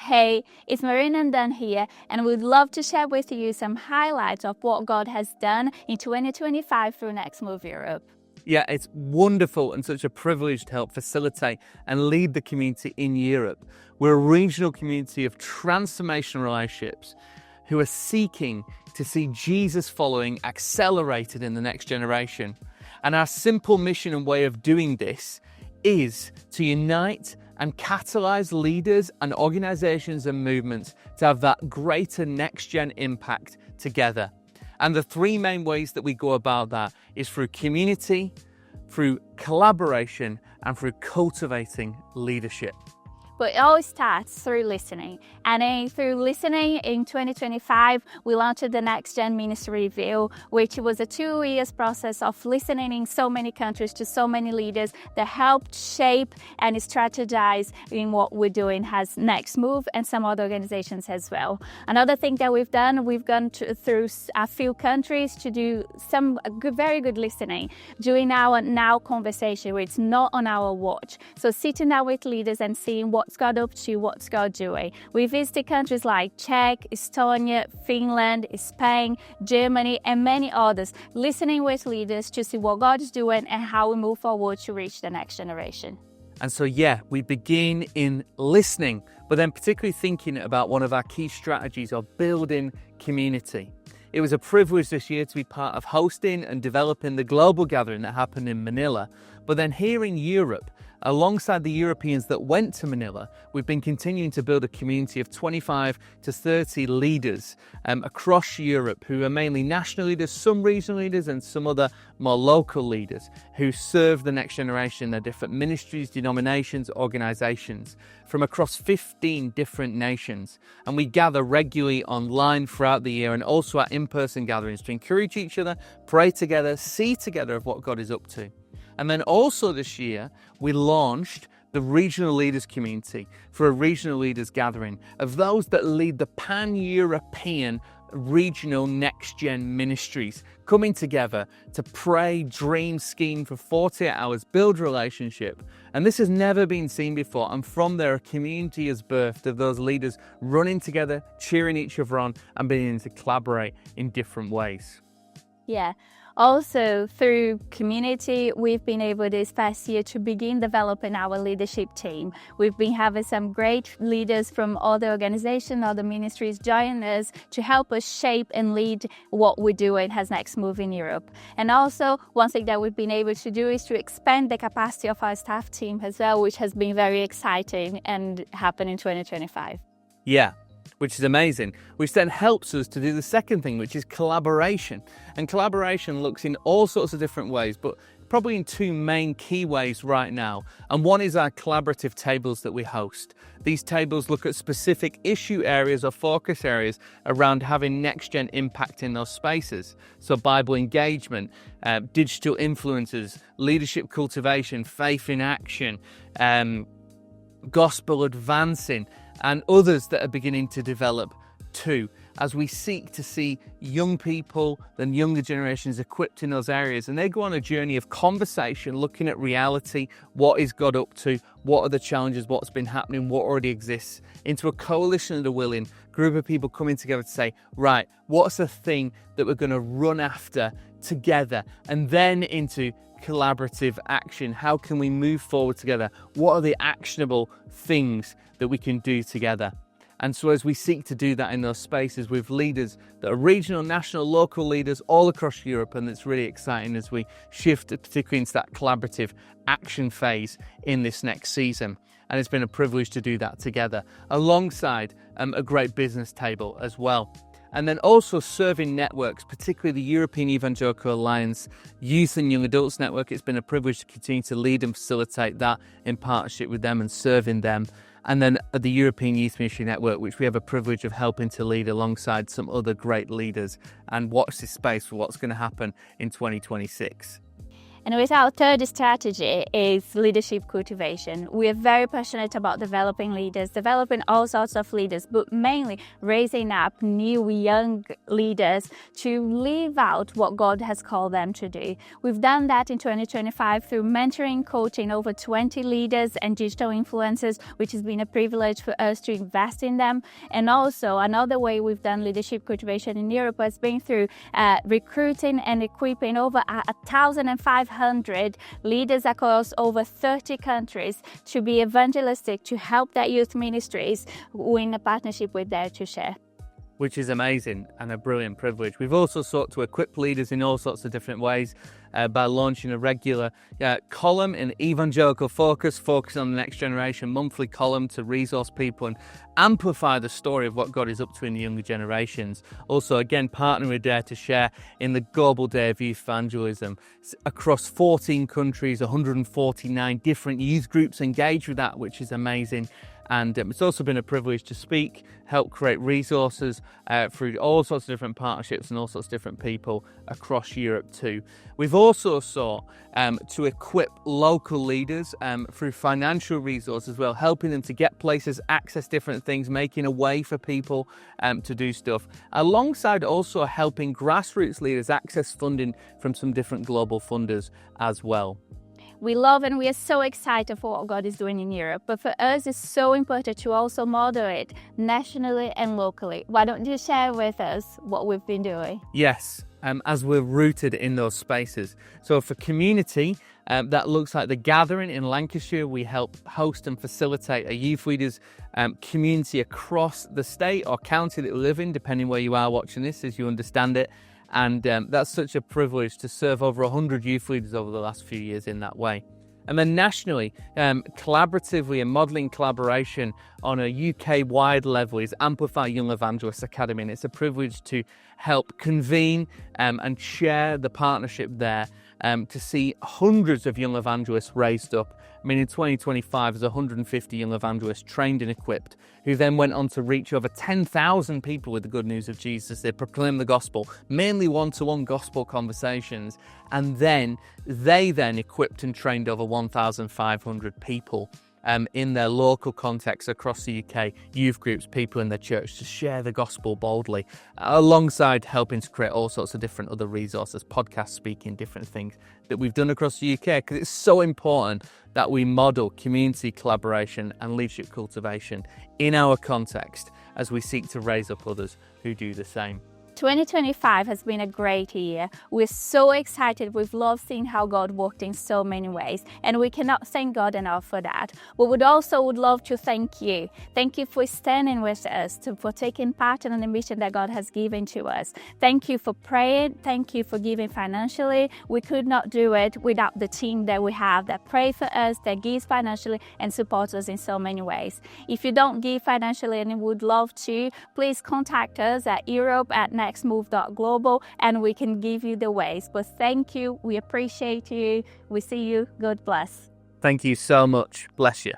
Hey, it's Marina and Dan here, and we'd love to share with you some highlights of what God has done in 2025 through Next Move Europe. Yeah, it's wonderful and such a privilege to help facilitate and lead the community in Europe. We're a regional community of transformational relationships who are seeking to see Jesus following accelerated in the next generation. And our simple mission and way of doing this is to unite and catalyze leaders and organizations and movements to have that greater next-gen impact together. And the three main ways that we go about that is through community, through collaboration, and through cultivating leadership. But it all starts through listening. And through listening in 2025, we launched the Next Gen Ministry Review, which was a 2 years process of listening in so many countries to so many leaders that helped shape and strategize in what we're doing as Next Move and some other organizations as well. Another thing that we've gone through a few countries to do some very good listening during our now conversation, where it's not on our watch. So sitting down with leaders and seeing what's God up to, what's God doing. We visited countries like Czech, Estonia, Finland, Spain, Germany, and many others, listening with leaders to see what God is doing and how we move forward to reach the next generation. And so, we begin in listening, but then particularly thinking about one of our key strategies of building community. It was a privilege this year to be part of hosting and developing the global gathering that happened in Manila. But then here in Europe, alongside the Europeans that went to Manila, we've been continuing to build a community of 25 to 30 leaders across Europe who are mainly national leaders, some regional leaders, and some other more local leaders who serve the next generation in their different ministries, denominations, organizations from across 15 different nations. And we gather regularly online throughout the year and also at in-person gatherings to encourage each other, pray together, see together of what God is up to. And then also this year, we launched the Regional Leaders Community for a Regional Leaders Gathering of those that lead the pan-European regional next-gen ministries, coming together to pray, dream, scheme for 48 hours, build relationship. And this has never been seen before. And from there, a community is birthed of those leaders running together, cheering each other on, and beginning to collaborate in different ways. Yeah. Also, through community, we've been able this past year to begin developing our leadership team. We've been having some great leaders from other organizations, other ministries join us to help us shape and lead what we're doing as Next Move in Europe. And also, one thing that we've been able to do is to expand the capacity of our staff team as well, which has been very exciting and happened in 2025. Yeah. Which is amazing, which then helps us to do the second thing, which is collaboration. And collaboration looks in all sorts of different ways, but probably in two main key ways right now. And one is our collaborative tables that we host. These tables look at specific issue areas or focus areas around having next-gen impact in those spaces. So Bible engagement, digital influencers, leadership cultivation, faith in action, gospel advancing, and others that are beginning to develop too, as we seek to see young people and younger generations equipped in those areas. And they go on a journey of conversation, looking at reality, what is God up to, what are the challenges, what's been happening, what already exists, into a coalition of the willing, group of people coming together to say, right, what's the thing that we're going to run after together? And then into collaborative action. How can we move forward together? What are the actionable things that we can do together? And so as we seek to do that in those spaces with leaders that are regional, national, local leaders all across Europe, and it's really exciting as we shift particularly into that collaborative action phase in this next season. And it's been a privilege to do that together alongside a great business table as well. And then also serving networks, particularly the European Evangelical Alliance Youth and Young Adults Network. It's been a privilege to continue to lead and facilitate that in partnership with them and serving them. And then the European Youth Ministry Network, which we have a privilege of helping to lead alongside some other great leaders. And watch this space for what's going to happen in 2026. And with our third strategy is leadership cultivation. We are very passionate about developing leaders, developing all sorts of leaders, but mainly raising up new young leaders to live out what God has called them to do. We've done that in 2025 through mentoring, coaching over 20 leaders and digital influencers, which has been a privilege for us to invest in them. And also another way we've done leadership cultivation in Europe has been through recruiting and equipping over 1,500 leaders across over 30 countries to be evangelistic, to help their youth ministries in a partnership with Dare to Share. Which is amazing and a brilliant privilege. We've also sought to equip leaders in all sorts of different ways by launching a regular column in Evangelical Focus on the next generation, monthly column to resource people and amplify the story of what God is up to in the younger generations. Also, again, partnering with Dare to Share in the Global Day of Youth Evangelism. Across 14 countries, 149 different youth groups engaged with that, which is amazing. And it's also been a privilege to speak, help create resources through all sorts of different partnerships and all sorts of different people across Europe too. We've also sought to equip local leaders through financial resources as well, helping them to get places, access different things, making a way for people to do stuff, alongside also helping grassroots leaders access funding from some different global funders as well. We love and we are so excited for what God is doing in Europe, but for us it's so important to also model it nationally and locally. Why don't you share with us what we've been doing? Yes, as we're rooted in those spaces. So for community, that looks like the Gathering in Lancashire. We help host and facilitate a youth leaders community across the state or county that we live in, depending where you are watching this, as you understand it. And that's such a privilege to serve over 100 youth leaders over the last few years in that way. And then nationally, collaboratively and modelling collaboration on a UK-wide level is Amplify Young Evangelists Academy. And it's a privilege to help convene and share the partnership there to see hundreds of young evangelists raised up. I mean, in 2025, there's 150 young evangelists trained and equipped who then went on to reach over 10,000 people with the good news of Jesus. They proclaimed the gospel, mainly one-to-one gospel conversations, and then they equipped and trained over 1,500 people in their local context across the UK, youth groups, people in their church, to share the gospel boldly, alongside helping to create all sorts of different other resources, podcast speaking, different things that we've done across the UK, because it's so important that we model community collaboration and leadership cultivation in our context as we seek to raise up others who do the same. 2025 has been a great year. We're so excited. We've loved seeing how God worked in so many ways, and we cannot thank God enough for that. We would love to thank you. Thank you for standing with us, for taking part in the mission that God has given to us. Thank you for praying. Thank you for giving financially. We could not do it without the team that we have that pray for us, that gives financially and supports us in so many ways. If you don't give financially and would love to, please contact us at europe@nextmove.global and we can give you the ways. But thank you. We appreciate you. We see you. God bless. Thank you so much. Bless you.